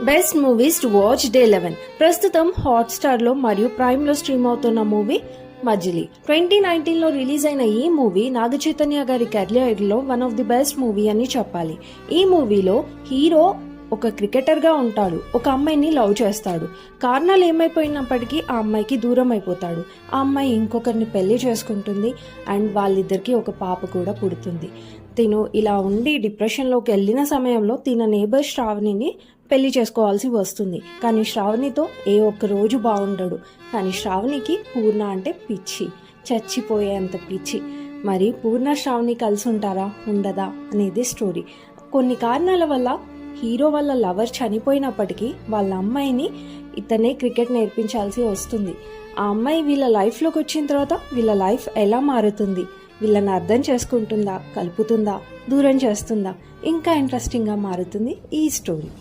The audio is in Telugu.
Best movies to watch day 11 ప్రస్తుతం హాట్స్టార్ లో మరియు ప్రైమ్ లో స్ట్రీమ్ అవుతున్న మూవీ మజిలీ 2019 లో రిలీజ్ అయిన ఈ మూవీ నాగ చైతన్య గారి కెరియర్ లో one of the best movie అని చెప్పాలి. ఈ మూవీలో హీరో ఒక క్రికెటర్ గా ఉంటాడు. ఒక అమ్మాయిని లవ్ చేస్తాడు. కారణాలు ఏమైపోయినప్పటికీ ఆ అమ్మాయికి దూరం అయిపోతాడు. ఆ అమ్మాయి ఇంకొకరిని పెళ్లి చేసుకుంటుంది అండ్ వాళ్ళిద్దరికి ఒక పాప కూడా పుడుతుంది. తిను ఇలా ఉండి డిప్రెషన్లోకి వెళ్ళిన సమయంలో తిన నేబర్ శ్రావణిని పెళ్లి చేసుకోవాల్సి వస్తుంది. కానీ శ్రావణితో ఏ ఒక్క రోజు బాగుండడు. కానీ శ్రావణికి పూర్ణ అంటే పిచ్చి, చచ్చిపోయేంత పిచ్చి. మరి పూర్ణ శ్రావణి కలిసి ఉంటారా ఉండదా అనేది స్టోరీ. కొన్ని కారణాల వల్ల హీరో వాళ్ళ లవర్ చనిపోయినప్పటికీ వాళ్ళ అమ్మాయిని ఇతనే క్రికెట్ నేర్పించాల్సి వస్తుంది. ఆ అమ్మాయి వీళ్ళ లైఫ్లోకి వచ్చిన తర్వాత వీళ్ళ లైఫ్ ఎలా మారుతుంది, వీళ్ళని అర్థం చేసుకుంటుందా, కలుపుతుందా, దూరం చేస్తుందా, ఇంకా ఇంట్రెస్టింగ్గా మారుతుంది ఈ స్టోరీ.